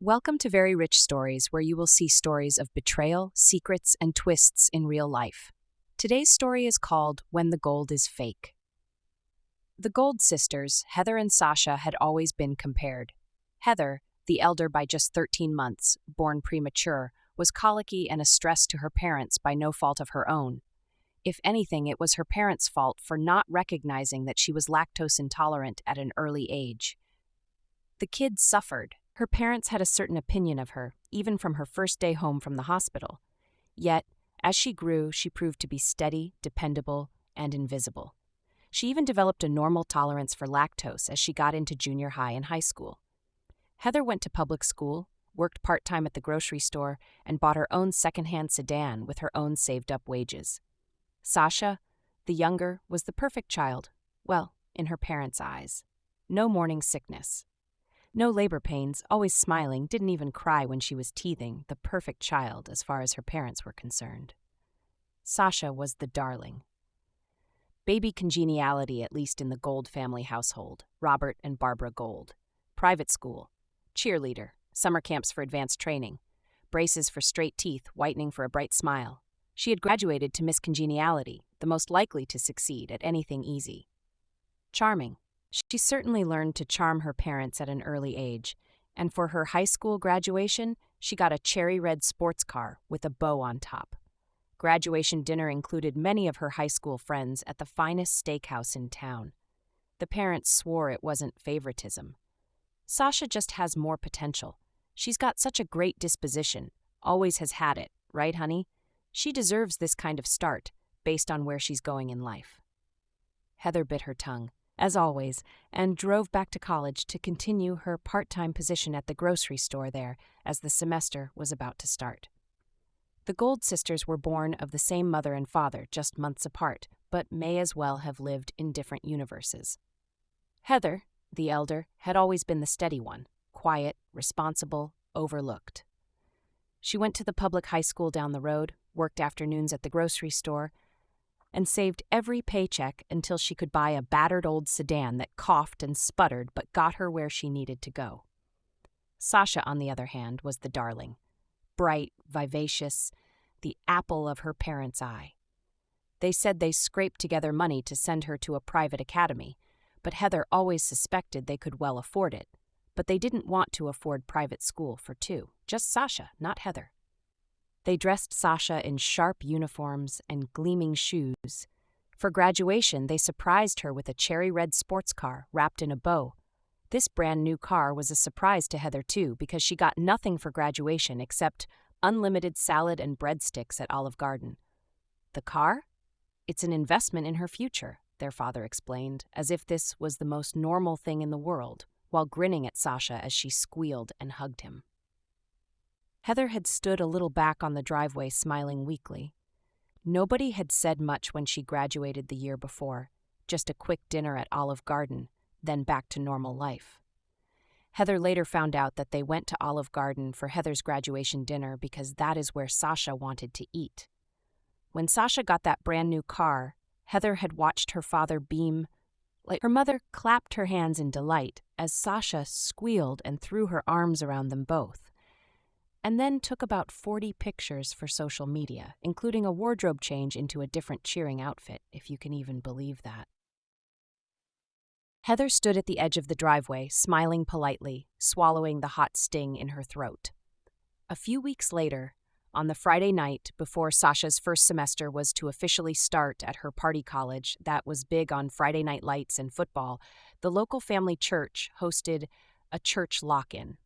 Welcome to Very Rich Stories, where you will see stories of betrayal, secrets, and twists in real life. Today's story is called When the Gold is Fake. The Gold sisters, Heather and Sasha, had always been compared. Heather, the elder by just 13 months, born premature, was colicky and a stress to her parents by no fault of her own. If anything, it was her parents' fault for not recognizing that she was lactose intolerant at an early age. The kids suffered. Her parents had a certain opinion of her, even from her first day home from the hospital. Yet, as she grew, she proved to be steady, dependable, and invisible. She even developed a normal tolerance for lactose as she got into junior high and high school. Heather went to public school, worked part-time at the grocery store, and bought her own secondhand sedan with her own saved-up wages. Sasha, the younger, was the perfect child, well, in her parents' eyes. No morning sickness. No labor pains, always smiling, didn't even cry when she was teething, the perfect child as far as her parents were concerned. Sasha was the darling. Baby congeniality, at least in the Gold family household, Robert and Barbara Gold. Private school, cheerleader, summer camps for advanced training, braces for straight teeth, whitening for a bright smile. She had graduated to Miss Congeniality, the most likely to succeed at anything easy. Charming. She certainly learned to charm her parents at an early age, and for her high school graduation, she got a cherry red sports car with a bow on top. Graduation dinner included many of her high school friends at the finest steakhouse in town. The parents swore it wasn't favoritism. Sasha just has more potential. She's got such a great disposition, always has had it, right, honey? She deserves this kind of start, based on where she's going in life. Heather bit her tongue, as always, and drove back to college to continue her part-time position at the grocery store there as the semester was about to start. The Gold sisters were born of the same mother and father, just months apart, but may as well have lived in different universes. Heather, the elder, had always been the steady one, quiet, responsible, overlooked. She went to the public high school down the road, worked afternoons at the grocery store, and saved every paycheck until she could buy a battered old sedan that coughed and sputtered but got her where she needed to go. Sasha, on the other hand, was the darling. Bright, vivacious, the apple of her parents' eye. They said they scraped together money to send her to a private academy, but Heather always suspected they could well afford it. But they didn't want to afford private school for two, just Sasha, not Heather. They dressed Sasha in sharp uniforms and gleaming shoes. For graduation, they surprised her with a cherry red sports car wrapped in a bow. This brand new car was a surprise to Heather too, because she got nothing for graduation except unlimited salad and breadsticks at Olive Garden. The car? It's an investment in her future, their father explained, as if this was the most normal thing in the world, while grinning at Sasha as she squealed and hugged him. Heather had stood a little back on the driveway, smiling weakly. Nobody had said much when she graduated the year before, just a quick dinner at Olive Garden, then back to normal life. Heather later found out that they went to Olive Garden for Heather's graduation dinner because that is where Sasha wanted to eat. When Sasha got that brand new car, Heather had watched her father beam. Her mother clapped her hands in delight as Sasha squealed and threw her arms around them both, and then took about 40 pictures for social media, including a wardrobe change into a different cheering outfit, if you can even believe that. Heather stood at the edge of the driveway, smiling politely, swallowing the hot sting in her throat. A few weeks later, on the Friday night before Sasha's first semester was to officially start at her party college that was big on Friday night lights and football, the local family church hosted a church lock-in.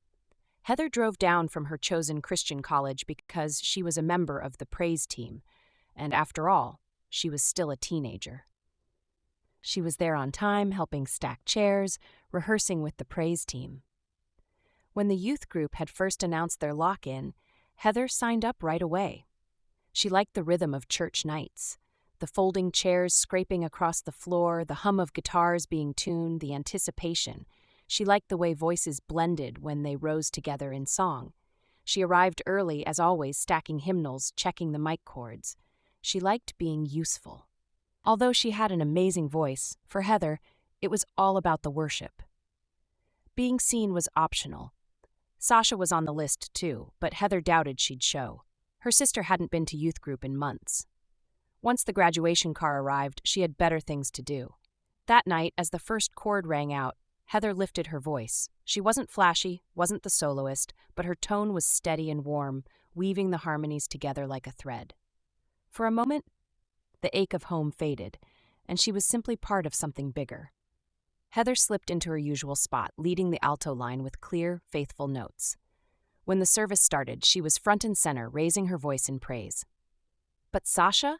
Heather drove down from her chosen Christian college because she was a member of the praise team, and after all, she was still a teenager. She was there on time, helping stack chairs, rehearsing with the praise team. When the youth group had first announced their lock-in, Heather signed up right away. She liked the rhythm of church nights, the folding chairs scraping across the floor, the hum of guitars being tuned, the anticipation. She liked the way voices blended when they rose together in song. She arrived early, as always, stacking hymnals, checking the mic cords. She liked being useful. Although she had an amazing voice, for Heather, it was all about the worship. Being seen was optional. Sasha was on the list too, but Heather doubted she'd show. Her sister hadn't been to youth group in months. Once the graduation car arrived, she had better things to do. That night, as the first chord rang out, Heather lifted her voice. She wasn't flashy, wasn't the soloist, but her tone was steady and warm, weaving the harmonies together like a thread. For a moment, the ache of home faded, and she was simply part of something bigger. Heather slipped into her usual spot, leading the alto line with clear, faithful notes. When the service started, she was front and center, raising her voice in praise. But Sasha?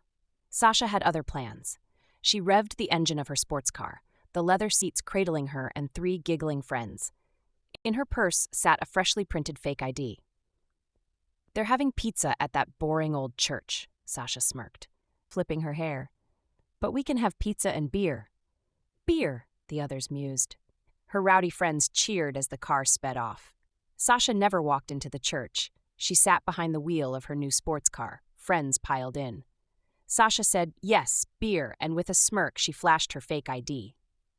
Sasha had other plans. She revved the engine of her sports car, the leather seats cradling her and 3 giggling friends. In her purse sat a freshly printed fake ID. "They're having pizza at that boring old church," Sasha smirked, flipping her hair. "But we can have pizza and beer." "Beer," the others mused. Her rowdy friends cheered as the car sped off. Sasha never walked into the church. She sat behind the wheel of her new sports car. Friends piled in. Sasha said, "Yes, beer," and with a smirk she flashed her fake ID.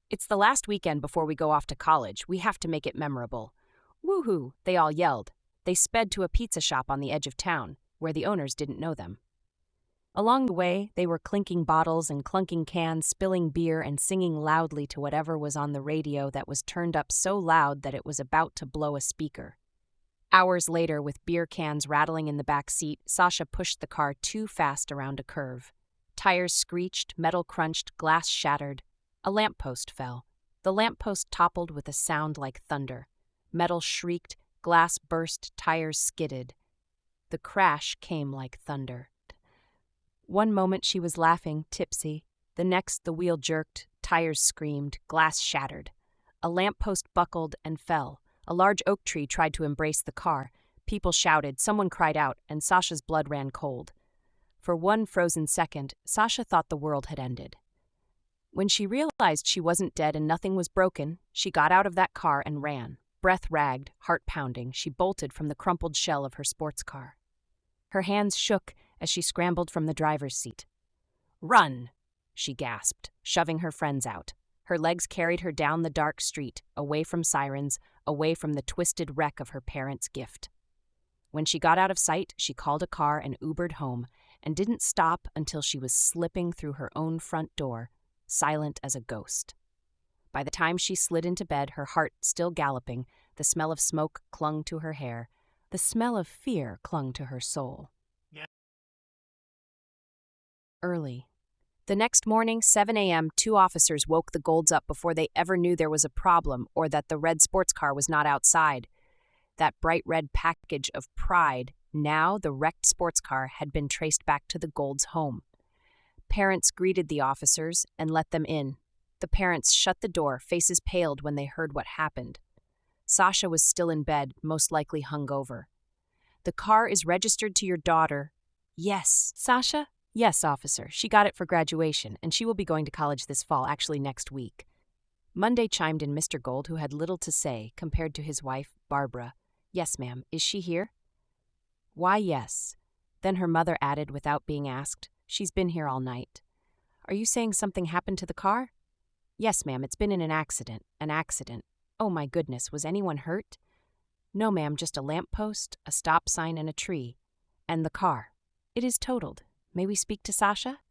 "It's the last weekend before we go off to college. We have to make it memorable." "Woohoo!" they all yelled. They sped to a pizza shop on the edge of town, where the owners didn't know them. Along the way, they were clinking bottles and clunking cans, spilling beer, and singing loudly to whatever was on the radio that was turned up so loud that it was about to blow a speaker. Hours later, with beer cans rattling in the back seat, Sasha pushed the car too fast around a curve. Tires screeched, metal crunched, glass shattered. A lamppost fell. The lamppost toppled with a sound like thunder. Metal shrieked, glass burst, tires skidded. The crash came like thunder. One moment she was laughing, tipsy. The next the wheel jerked, tires screamed, glass shattered. A lamppost buckled and fell. A large oak tree tried to embrace the car. People shouted, someone cried out, and Sasha's blood ran cold. For one frozen second, Sasha thought the world had ended. When she realized she wasn't dead and nothing was broken, she got out of that car and ran. Breath ragged, heart pounding, she bolted from the crumpled shell of her sports car. Her hands shook as she scrambled from the driver's seat. "Run!" she gasped, shoving her friends out. Her legs carried her down the dark street, away from sirens, away from the twisted wreck of her parents' gift. When she got out of sight, she called a car and Ubered home, and didn't stop until she was slipping through her own front door, silent as a ghost. By the time she slid into bed, her heart still galloping, the smell of smoke clung to her hair. The smell of fear clung to her soul. Early. The next morning, 7 a.m., 2 officers woke the Golds up before they ever knew there was a problem or that the red sports car was not outside. That bright red package of pride, now the wrecked sports car, had been traced back to the Golds' home. Parents greeted the officers and let them in. The parents shut the door, faces paled when they heard what happened. Sasha was still in bed, most likely hungover. "The car is registered to your daughter." "Yes." "Sasha?" "Yes, officer. She got it for graduation, and she will be going to college this fall, actually next week." Monday chimed in Mr. Gold, who had little to say compared to his wife, Barbara. "Yes, ma'am. Is she here?" "Why, yes." Then her mother added without being asked, "She's been here all night." "Are you saying something happened to the car?" "Yes, ma'am. It's been in an accident. An accident. Oh, my goodness. Was anyone hurt?" "No, ma'am. Just a lamppost, a stop sign, and a tree. And the car. It is totaled. May we speak to Sasha?"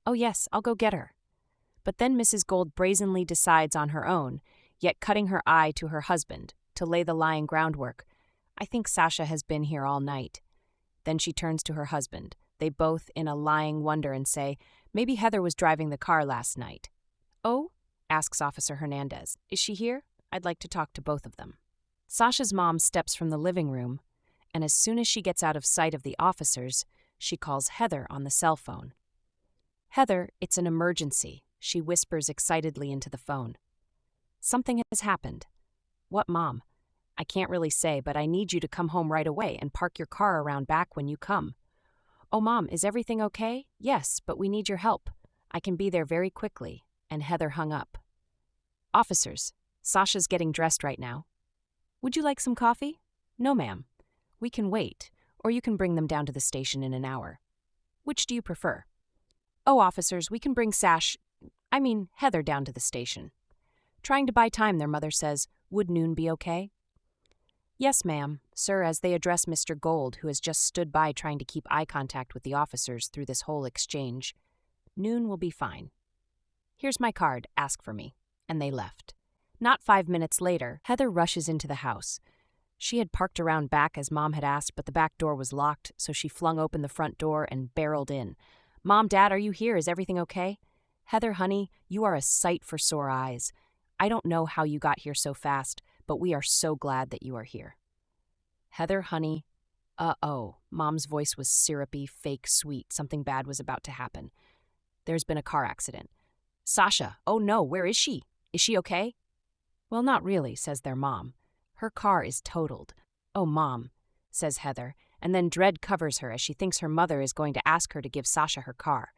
"Oh, yes. I'll go get her." But then Mrs. Gold brazenly decides on her own, yet cutting her eye to her husband, to lay the lying groundwork. "I think Sasha has been here all night." Then she turns to her husband. They both, in a lying wonder, and say, "Maybe Heather was driving the car last night." "Oh?" asks Officer Hernandez. "Is she here? I'd like to talk to both of them." Sasha's mom steps from the living room, and as soon as she gets out of sight of the officers, she calls Heather on the cell phone. "Heather, it's an emergency," she whispers excitedly into the phone. "Something has happened." "What, Mom?" "I can't really say, but I need you to come home right away and park your car around back when you come." "Oh, Mom, is everything okay?" "Yes, but we need your help. I can be there very quickly." And Heather hung up. "Officers, Sasha's getting dressed right now. Would you like some coffee?" "No, ma'am. We can wait, or you can bring them down to the station in an hour. Which do you prefer?" "Oh, officers, we can bring Heather down to the station." Trying to buy time, their mother says, "Would noon be okay?" Yes, ma'am, sir, as they address Mr. Gold, who has just stood by trying to keep eye contact with the officers through this whole exchange. Noon will be fine. Here's my card, ask for me. And they left. Not 5 minutes later, Heather rushes into the house. She had parked around back as Mom had asked, but the back door was locked, so she flung open the front door and barreled in. Mom, Dad, are you here? Is everything okay? Heather, honey, you are a sight for sore eyes. I don't know how you got here so fast, but we are so glad that you are here. Heather, honey, uh-oh. Mom's voice was syrupy, fake, sweet. Something bad was about to happen. There's been a car accident. Sasha, oh no, where is she? Is she okay? Well, not really, says their mom. Her car is totaled. Oh, Mom, says Heather, and then dread covers her as she thinks her mother is going to ask her to give Sasha her car.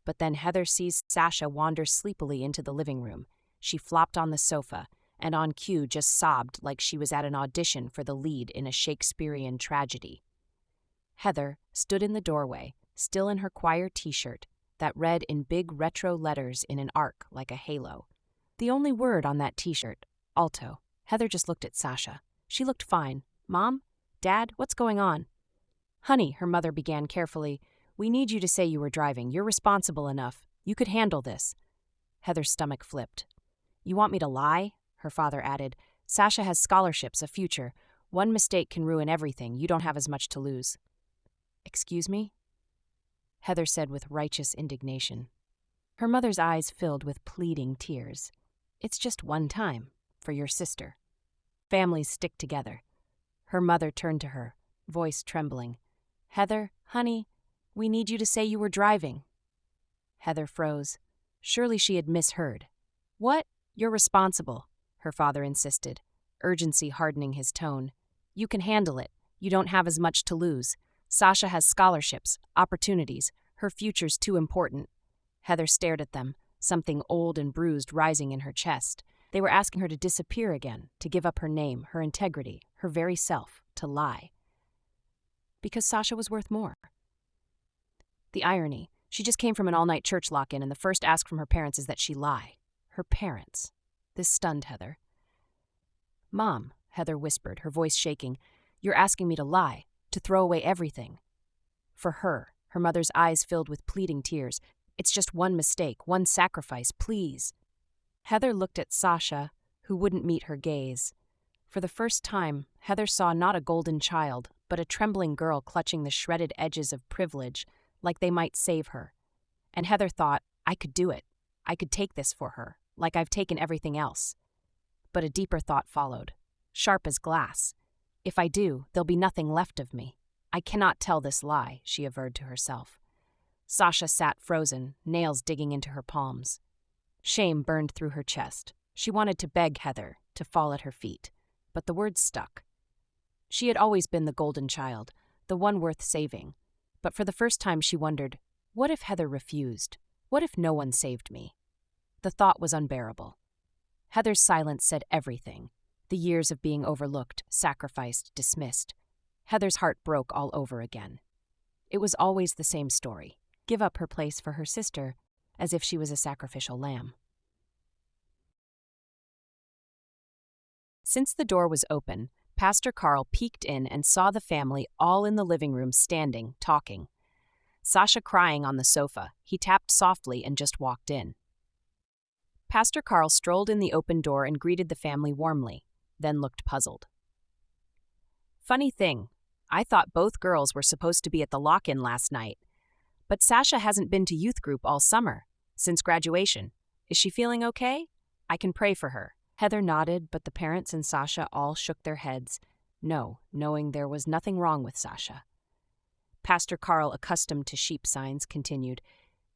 But then Heather sees Sasha wander sleepily into the living room. She flopped on the sofa, and on cue just sobbed like she was at an audition for the lead in a Shakespearean tragedy. Heather stood in the doorway, still in her choir t-shirt, that read in big retro letters in an arc like a halo. The only word on that t-shirt, alto. Heather just looked at Sasha. She looked fine. Mom? Dad? What's going on? Honey, her mother began carefully, we need you to say you were driving. You're responsible enough. You could handle this. Heather's stomach flipped. You want me to lie? Her father added. Sasha has scholarships, a future. One mistake can ruin everything. You don't have as much to lose. Excuse me? Heather said with righteous indignation. Her mother's eyes filled with pleading tears. It's just one time, for your sister. Families stick together. Her mother turned to her, voice trembling. Heather, honey, we need you to say you were driving. Heather froze. Surely she had misheard. What? You're responsible, her father insisted, urgency hardening his tone. You can handle it. You don't have as much to lose. Sasha has scholarships, opportunities. Her future's too important. Heather stared at them, something old and bruised rising in her chest. They were asking her to disappear again, to give up her name, her integrity, her very self, to lie. Because Sasha was worth more. The irony. She just came from an all-night church lock-in, and the first ask from her parents is that she lie. Her parents. This stunned Heather. Mom, Heather whispered, her voice shaking, you're asking me to lie, to throw away everything. For her mother's eyes filled with pleading tears. It's just one mistake, one sacrifice, please. Heather looked at Sasha, who wouldn't meet her gaze. For the first time, Heather saw not a golden child, but a trembling girl clutching the shredded edges of privilege, like they might save her. And Heather thought, I could do it. I could take this for her, like I've taken everything else. But a deeper thought followed, sharp as glass. If I do, there'll be nothing left of me. I cannot tell this lie, she averred to herself. Sasha sat frozen, nails digging into her palms. Shame burned through her chest. She wanted to beg Heather to fall at her feet, but the words stuck. She had always been the golden child, the one worth saving. But for the first time she wondered, what if Heather refused? What if no one saved me? The thought was unbearable. Heather's silence said everything. The years of being overlooked, sacrificed, dismissed. Heather's heart broke all over again. It was always the same story. Give up her place for her sister, as if she was a sacrificial lamb. Since the door was open, Pastor Carl peeked in and saw the family all in the living room standing, talking. Sasha crying on the sofa, he tapped softly and just walked in. Pastor Carl strolled in the open door and greeted the family warmly, then looked puzzled. Funny thing, I thought both girls were supposed to be at the lock-in last night. But Sasha hasn't been to youth group all summer, since graduation. Is she feeling okay? I can pray for her. Heather nodded, but the parents and Sasha all shook their heads, no, knowing there was nothing wrong with Sasha. Pastor Carl, accustomed to sheep signs, continued.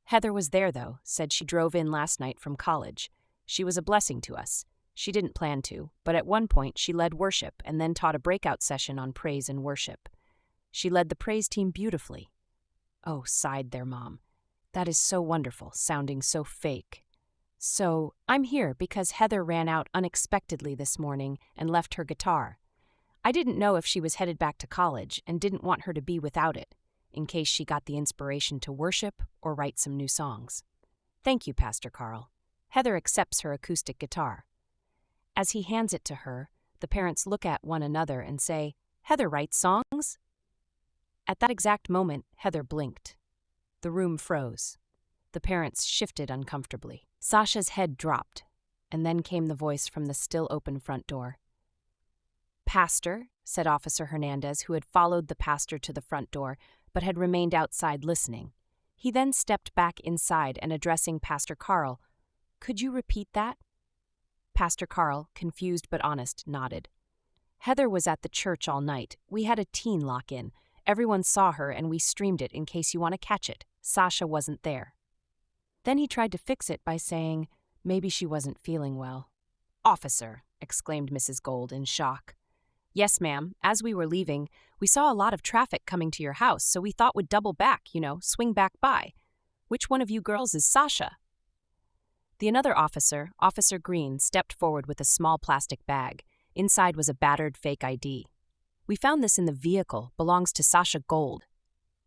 Heather was there, though, said she drove in last night from college. She was a blessing to us. She didn't plan to, but at one point she led worship and then taught a breakout session on praise and worship. She led the praise team beautifully. Oh, sighed their mom. That is so wonderful, sounding so fake. So, I'm here because Heather ran out unexpectedly this morning and left her guitar. I didn't know if she was headed back to college and didn't want her to be without it, in case she got the inspiration to worship or write some new songs. Thank you, Pastor Carl. Heather accepts her acoustic guitar. As he hands it to her, the parents look at one another and say, "Heather writes songs?" At that exact moment, Heather blinked. The room froze. The parents shifted uncomfortably. Sasha's head dropped, and then came the voice from the still open front door. "Pastor," said Officer Hernandez, who had followed the pastor to the front door, but had remained outside listening. He then stepped back inside and addressing Pastor Carl, "Could you repeat that?" Pastor Carl, confused but honest, nodded. "Heather was at the church all night. We had a teen lock-in. Everyone saw her and we streamed it in case you want to catch it. Sasha wasn't there." Then he tried to fix it by saying, "Maybe she wasn't feeling well." "Officer," exclaimed Mrs. Gold in shock. "Yes, ma'am. As we were leaving, we saw a lot of traffic coming to your house, so we thought we'd double back, swing back by. Which one of you girls is Sasha?" The another officer, Officer Green, stepped forward with a small plastic bag. Inside was a battered fake ID. "We found this in the vehicle. Belongs to Sasha Gold."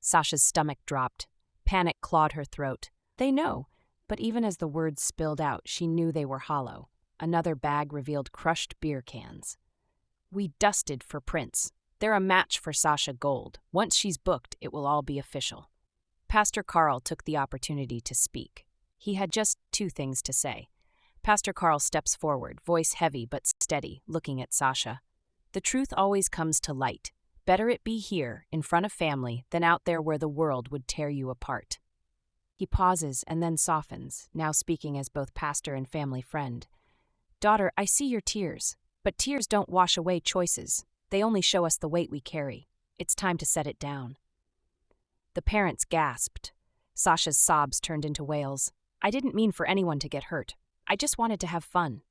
Sasha's stomach dropped. Panic clawed her throat. "They know." But even as the words spilled out, she knew they were hollow. Another bag revealed crushed beer cans. "We dusted for prints. They're a match for Sasha Gold. Once she's booked, it will all be official." Pastor Carl took the opportunity to speak. He had just two things to say. Pastor Carl steps forward, voice heavy but steady, looking at Sasha. "The truth always comes to light. Better it be here, in front of family, than out there where the world would tear you apart." He pauses and then softens, now speaking as both pastor and family friend. "Daughter, I see your tears, but tears don't wash away choices. They only show us the weight we carry. It's time to set it down." The parents gasped. Sasha's sobs turned into wails. "I didn't mean for anyone to get hurt. I just wanted to have fun."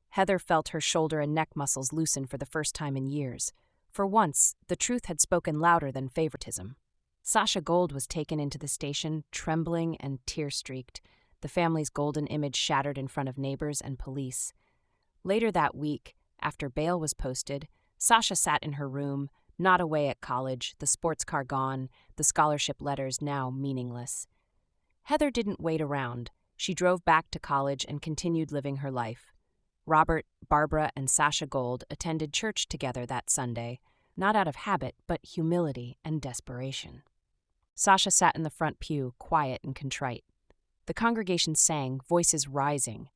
Heather felt her shoulder and neck muscles loosen for the first time in years. For once, the truth had spoken louder than favoritism. Sasha Gold was taken into the station, trembling and tear-streaked, the family's golden image shattered in front of neighbors and police. Later that week, after bail was posted, Sasha sat in her room, not away at college, the sports car gone, the scholarship letters now meaningless. Heather didn't wait around. She drove back to college and continued living her life. Robert, Barbara, and Sasha Gold attended church together that Sunday, not out of habit, but humility and desperation. Sasha sat in the front pew, quiet and contrite. The congregation sang, voices rising.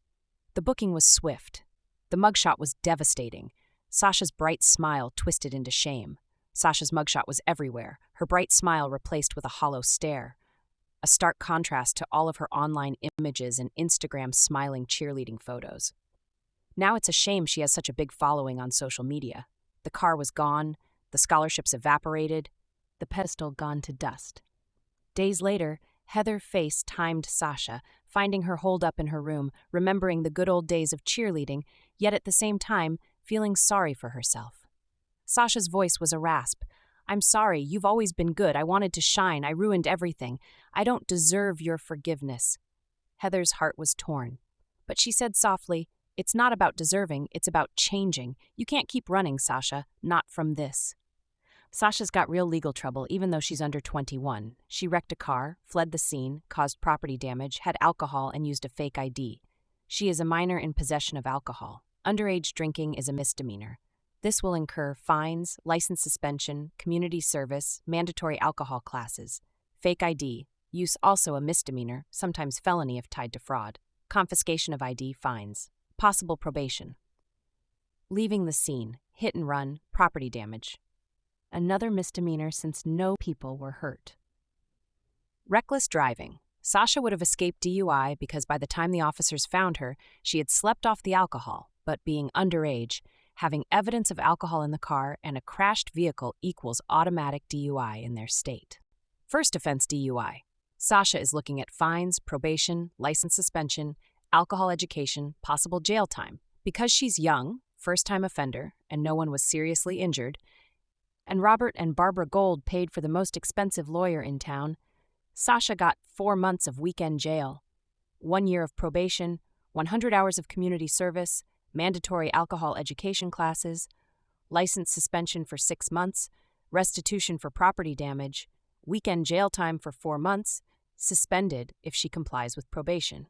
The booking was swift. The mugshot was devastating. Sasha's bright smile twisted into shame. Sasha's mugshot was everywhere, her bright smile replaced with a hollow stare. A stark contrast to all of her online images and Instagram smiling cheerleading photos. Now it's a shame she has such a big following on social media. The car was gone, the scholarships evaporated, the pedestal gone to dust. Days later, Heather FaceTimed Sasha, finding her holed up in her room, remembering the good old days of cheerleading, yet at the same time, feeling sorry for herself. Sasha's voice was a rasp. "I'm sorry, you've always been good. I wanted to shine. I ruined everything. I don't deserve your forgiveness." Heather's heart was torn. But she said softly, "It's not about deserving, it's about changing. You can't keep running, Sasha, not from this." Sasha's got real legal trouble even though she's under 21. She wrecked a car, fled the scene, caused property damage, had alcohol, and used a fake ID. She is a minor in possession of alcohol. Underage drinking is a misdemeanor. This will incur fines, license suspension, community service, mandatory alcohol classes. Fake ID, use also a misdemeanor, sometimes felony if tied to fraud. Confiscation of ID, fines. Possible probation. Leaving the scene, hit and run, property damage. Another misdemeanor since no people were hurt. Reckless driving. Sasha would have escaped DUI because by the time the officers found her, she had slept off the alcohol, but being underage, having evidence of alcohol in the car and a crashed vehicle equals automatic DUI in their state. First offense DUI. Sasha is looking at fines, probation, license suspension, alcohol education, possible jail time. Because she's young, first-time offender, and no one was seriously injured, and Robert and Barbara Gold paid for the most expensive lawyer in town, Sasha got 4 months of weekend jail, 1 year of probation, 100 hours of community service, mandatory alcohol education classes, license suspension for 6 months, restitution for property damage, weekend jail time for 4 months, suspended if she complies with probation.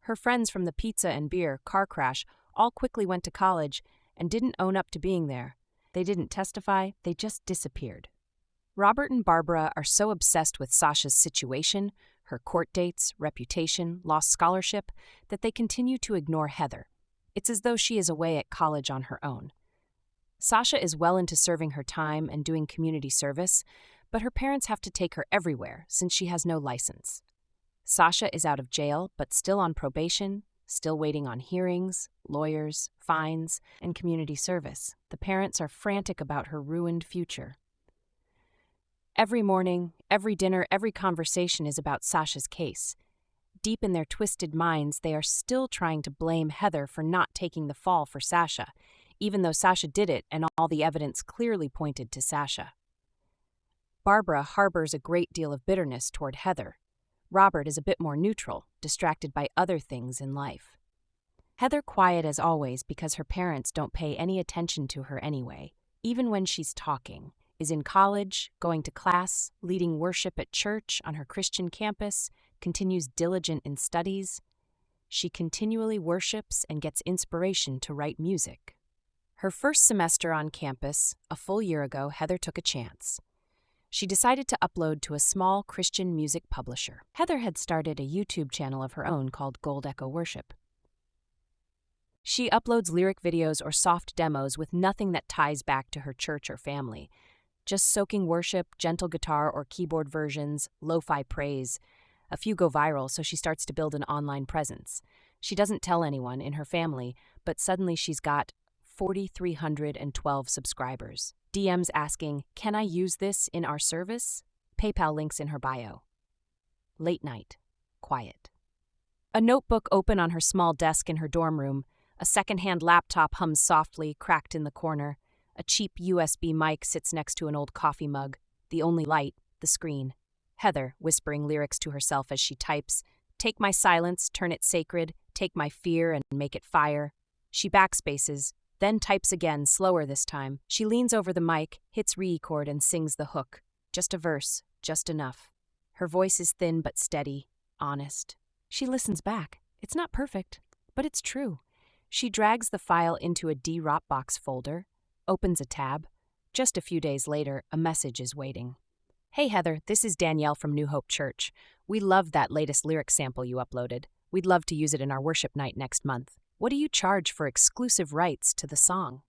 Her friends from the pizza and beer car crash all quickly went to college, and didn't own up to being there. They didn't testify, they just disappeared. Robert and Barbara are so obsessed with Sasha's situation, her court dates, reputation, lost scholarship, that they continue to ignore Heather. It's as though she is away at college on her own. Sasha is well into serving her time and doing community service, but her parents have to take her everywhere since she has no license. Sasha is out of jail, but still on probation, still waiting on hearings, lawyers, fines, and community service. The parents are frantic about her ruined future. Every morning, every dinner, every conversation is about Sasha's case. Deep in their twisted minds, they are still trying to blame Heather for not taking the fall for Sasha, even though Sasha did it and all the evidence clearly pointed to Sasha. Barbara harbors a great deal of bitterness toward Heather. Robert is a bit more neutral, distracted by other things in life. Heather quiet as always because her parents don't pay any attention to her anyway, even when she's talking, is in college, going to class, leading worship at church on her Christian campus, continues diligent in studies. She continually worships and gets inspiration to write music. Her first semester on campus, a full year ago, Heather took a chance. She decided to upload to a small Christian music publisher. Heather had started a YouTube channel of her own called Gold Echo Worship. She uploads lyric videos or soft demos with nothing that ties back to her church or family. Just soaking worship, gentle guitar or keyboard versions, lo-fi praise. A few go viral, so she starts to build an online presence. She doesn't tell anyone in her family, but suddenly she's got 4,312 subscribers. DMs asking, "Can I use this in our service?" PayPal links in her bio. Late night. Quiet. A notebook open on her small desk in her dorm room. A secondhand laptop hums softly, cracked in the corner. A cheap USB mic sits next to an old coffee mug. The only light, the screen. Heather, whispering lyrics to herself as she types, "Take my silence, turn it sacred. Take my fear and make it fire." She backspaces, then types again, slower this time. She leans over the mic, hits record and sings the hook. Just a verse, just enough. Her voice is thin but steady, honest. She listens back. It's not perfect, but it's true. She drags the file into a Dropbox folder, opens a tab. Just a few days later, a message is waiting. "Hey Heather, this is Danielle from New Hope Church. We loved that latest lyric sample you uploaded. We'd love to use it in our worship night next month. What do you charge for exclusive rights to the song?"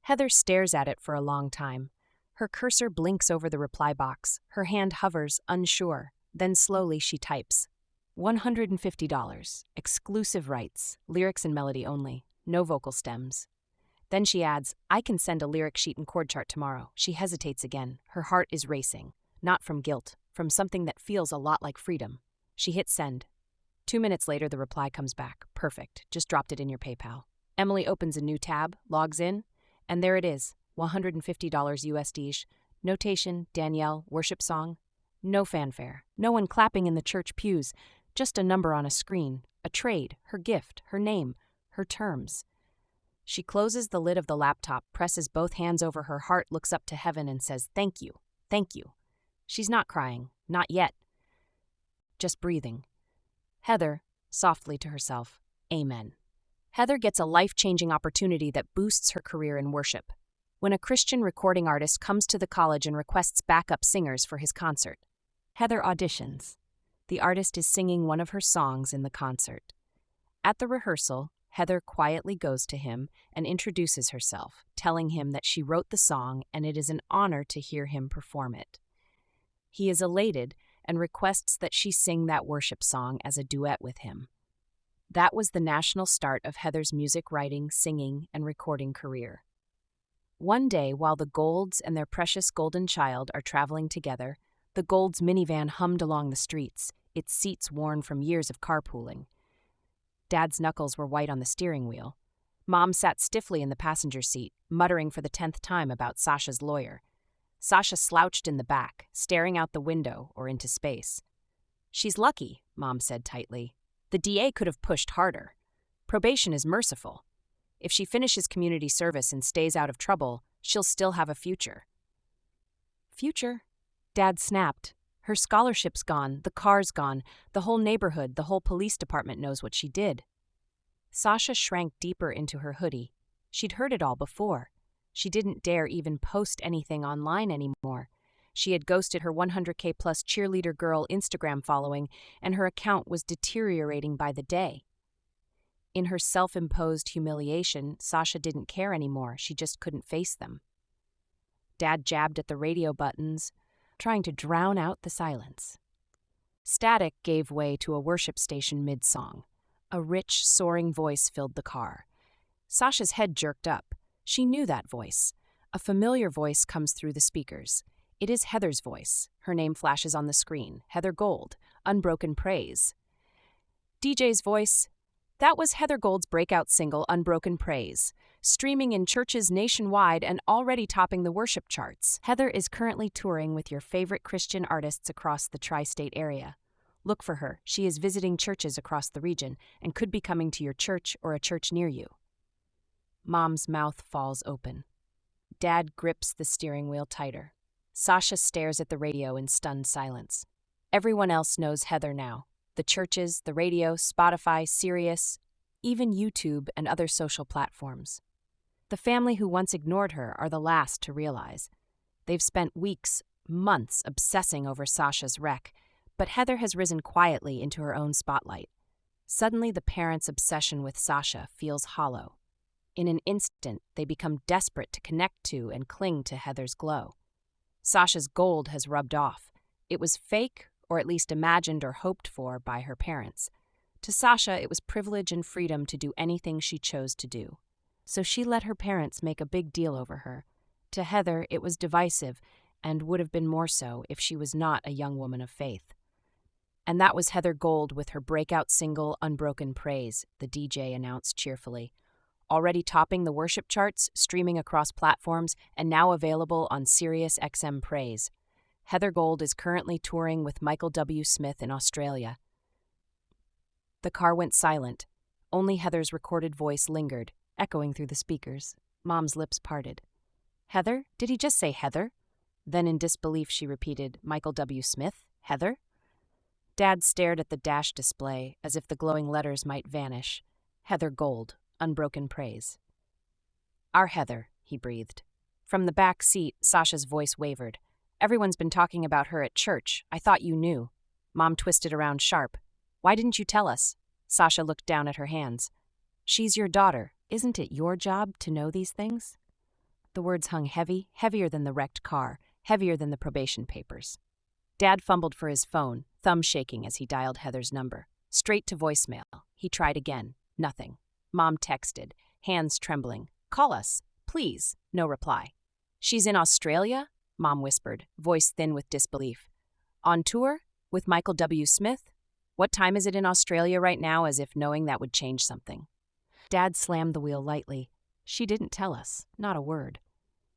Heather stares at it for a long time. Her cursor blinks over the reply box. Her hand hovers, unsure. Then slowly she types, $150, exclusive rights, lyrics and melody only, no vocal stems. Then she adds, "I can send a lyric sheet and chord chart tomorrow." She hesitates again. Her heart is racing. Not from guilt, from something that feels a lot like freedom. She hits send. 2 minutes later, the reply comes back. "Perfect. Just dropped it in your PayPal." Emily opens a new tab, logs in, and there it is, $150 USD. Notation, Danielle, worship song. No fanfare. No one clapping in the church pews. Just a number on a screen. A trade, her gift, her name, her terms. She closes the lid of the laptop, presses both hands over her heart, looks up to heaven and says, "Thank you. Thank you." She's not crying. Not yet. Just breathing. Heather, softly to herself, "Amen." Heather gets a life-changing opportunity that boosts her career in worship. When a Christian recording artist comes to the college and requests backup singers for his concert, Heather auditions. The artist is singing one of her songs in the concert. At the rehearsal, Heather quietly goes to him and introduces herself, telling him that she wrote the song and it is an honor to hear him perform it. He is elated and requests that she sing that worship song as a duet with him. That was the national start of Heather's music writing, singing, and recording career. One day, while the Golds and their precious golden child are traveling together, the Golds' minivan hummed along the streets, its seats worn from years of carpooling. Dad's knuckles were white on the steering wheel. Mom sat stiffly in the passenger seat, muttering for the 10th time about Sasha's lawyer. Sasha slouched in the back, staring out the window or into space. "She's lucky," Mom said tightly. "The DA could have pushed harder. Probation is merciful. If she finishes community service and stays out of trouble, she'll still have a future." "Future?" Dad snapped. "Her scholarship's gone, the car's gone, the whole neighborhood, the whole police department knows what she did." Sasha shrank deeper into her hoodie. She'd heard it all before. She didn't dare even post anything online anymore. She had ghosted her 100K plus cheerleader girl Instagram following, and her account was deteriorating by the day. In her self-imposed humiliation, Sasha didn't care anymore. She just couldn't face them. Dad jabbed at the radio buttons, trying to drown out the silence. Static gave way to a worship station mid-song. A rich, soaring voice filled the car. Sasha's head jerked up. She knew that voice. A familiar voice comes through the speakers. It is Heather's voice. Her name flashes on the screen. Heather Gold. Unbroken Praise. DJ's voice. That was Heather Gold's breakout single, Unbroken Praise, streaming in churches nationwide and already topping the worship charts. Heather is currently touring with your favorite Christian artists across the tri-state area. Look for her. She is visiting churches across the region and could be coming to your church or a church near you. Mom's mouth falls open. Dad grips the steering wheel tighter. Sasha stares at the radio in stunned silence. Everyone else knows Heather now. The churches, the radio, Spotify, Sirius, even YouTube and other social platforms. The family who once ignored her are the last to realize. They've spent weeks, months obsessing over Sasha's wreck, but Heather has risen quietly into her own spotlight. Suddenly, the parents' obsession with Sasha feels hollow. In an instant, they become desperate to connect to and cling to Heather's glow. Sasha's gold has rubbed off. It was fake, or at least imagined or hoped for by her parents. To Sasha, it was privilege and freedom to do anything she chose to do. So she let her parents make a big deal over her. To Heather, it was divisive, and would have been more so if she was not a young woman of faith. And that was Heather Gold with her breakout single, Unbroken Praise, the DJ announced cheerfully. Already topping the worship charts, streaming across platforms, and now available on Sirius XM Praise. Heather Gold is currently touring with Michael W. Smith in Australia. The car went silent. Only Heather's recorded voice lingered, echoing through the speakers. Mom's lips parted. Heather? Did he just say Heather? Then in disbelief she repeated, Michael W. Smith? Heather? Dad stared at the dash display as if the glowing letters might vanish. Heather Gold, Unbroken Praise. Our Heather, he breathed. From the back seat, Sasha's voice wavered. Everyone's been talking about her at church. I thought you knew. Mom twisted around sharp. Why didn't you tell us? Sasha looked down at her hands. She's your daughter. Isn't it your job to know these things? The words hung heavy, heavier than the wrecked car, heavier than the probation papers. Dad fumbled for his phone, thumb shaking as he dialed Heather's number. Straight to voicemail. He tried again. Nothing. Mom texted, hands trembling. Call us, please. No reply. She's in Australia? Mom whispered, voice thin with disbelief. On tour? With Michael W. Smith? What time is it in Australia right now, as if knowing that would change something? Dad slammed the wheel lightly. She didn't tell us, not a word.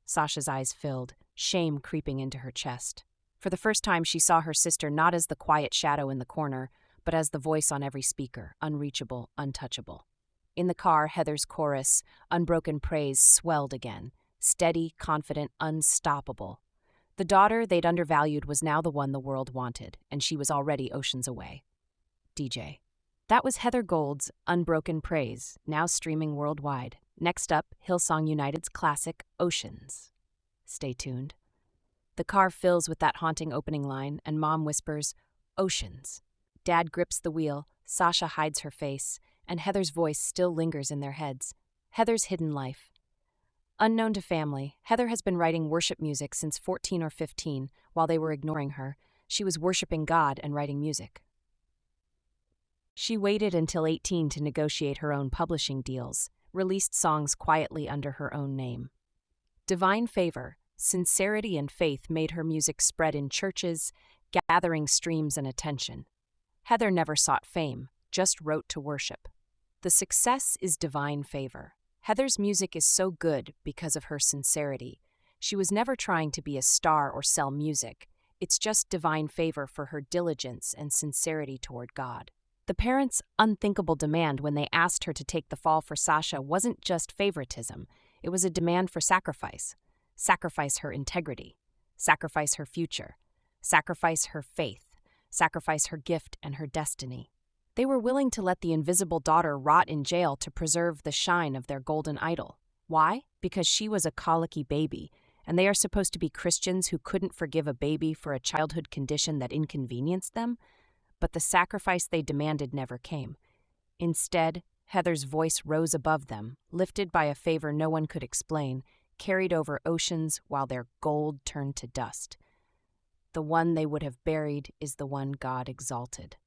Sasha's eyes filled, shame creeping into her chest. For the first time she saw her sister not as the quiet shadow in the corner, but as the voice on every speaker, unreachable, untouchable. In the car, Heather's chorus, Unbroken Praise, swelled again, steady, confident, unstoppable. The daughter they'd undervalued was now the one the world wanted, and she was already oceans away. DJ. That was Heather Gold's Unbroken Praise, now streaming worldwide. Next up, Hillsong United's classic, Oceans. Stay tuned. The car fills with that haunting opening line, and Mom whispers, Oceans. Dad grips the wheel, Sasha hides her face, and Heather's voice still lingers in their heads. Heather's hidden life. Unknown to family, Heather has been writing worship music since 14 or 15. While they were ignoring her, she was worshiping God and writing music. She waited until 18 to negotiate her own publishing deals, released songs quietly under her own name. Divine favor, sincerity and faith made her music spread in churches, gathering streams and attention. Heather never sought fame, just wrote to worship. The success is divine favor. Heather's music is so good because of her sincerity. She was never trying to be a star or sell music. It's just divine favor for her diligence and sincerity toward God. The parents' unthinkable demand when they asked her to take the fall for Sasha wasn't just favoritism. It was a demand for sacrifice. Sacrifice her integrity. Sacrifice her future. Sacrifice her faith. Sacrifice her gift and her destiny. They were willing to let the invisible daughter rot in jail to preserve the shine of their golden idol. Why? Because she was a colicky baby, and they are supposed to be Christians who couldn't forgive a baby for a childhood condition that inconvenienced them? But the sacrifice they demanded never came. Instead, Heather's voice rose above them, lifted by a favor no one could explain, carried over oceans while their gold turned to dust. The one they would have buried is the one God exalted.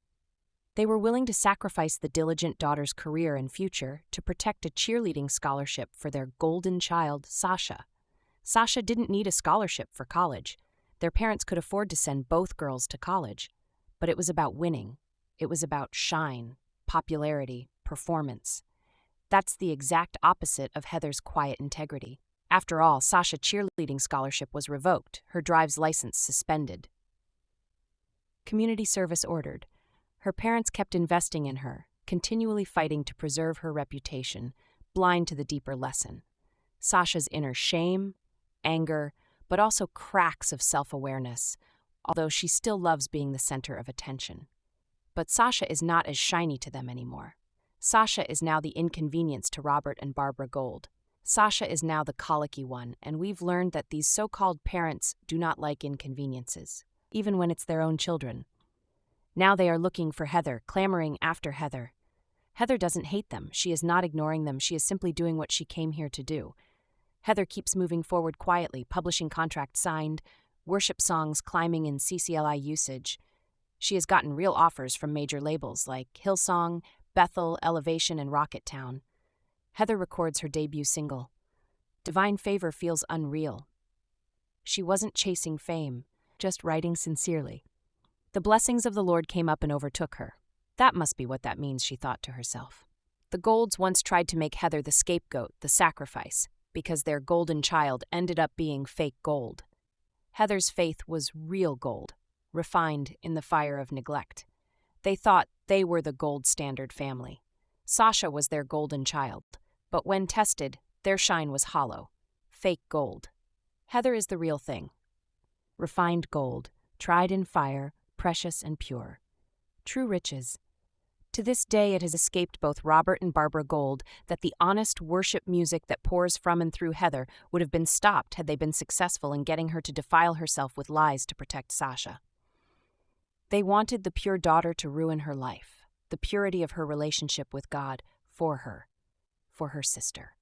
They were willing to sacrifice the diligent daughter's career and future to protect a cheerleading scholarship for their golden child, Sasha. Sasha didn't need a scholarship for college. Their parents could afford to send both girls to college. But it was about winning. It was about shine, popularity, performance. That's the exact opposite of Heather's quiet integrity. After all, Sasha's cheerleading scholarship was revoked, her driver's license suspended. Community service ordered. Her parents kept investing in her, continually fighting to preserve her reputation, blind to the deeper lesson. Sasha's inner shame, anger, but also cracks of self-awareness, although she still loves being the center of attention. But Sasha is not as shiny to them anymore. Sasha is now the inconvenience to Robert and Barbara Gold. Sasha is now the colicky one, and we've learned that these so-called parents do not like inconveniences, even when it's their own children. Now they are looking for Heather, clamoring after Heather. Heather doesn't hate them. She is not ignoring them. She is simply doing what she came here to do. Heather keeps moving forward quietly, publishing contracts signed, worship songs climbing in CCLI usage. She has gotten real offers from major labels like Hillsong, Bethel, Elevation, and Rocket Town. Heather records her debut single. Divine favor feels unreal. She wasn't chasing fame, just writing sincerely. The blessings of the Lord came up and overtook her. That must be what that means, she thought to herself. The Golds once tried to make Heather the scapegoat, the sacrifice, because their golden child ended up being fake gold. Heather's faith was real gold, refined in the fire of neglect. They thought they were the gold standard family. Sasha was their golden child, but when tested, their shine was hollow, fake gold. Heather is the real thing. Refined gold, tried in fire, precious and pure. True riches. To this day it has escaped both Robert and Barbara Gold that the honest worship music that pours from and through Heather would have been stopped had they been successful in getting her to defile herself with lies to protect Sasha. They wanted the pure daughter to ruin her life, the purity of her relationship with God for her sister.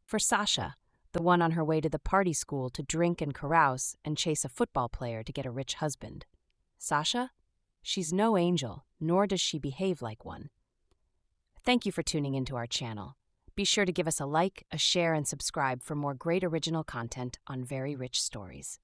For Sasha, the one on her way to the party school to drink and carouse and chase a football player to get a rich husband. Sasha? She's no angel, nor does she behave like one. Thank you for tuning into our channel. Be sure to give us a like, a share, and subscribe for more great original content on Very Rich Stories.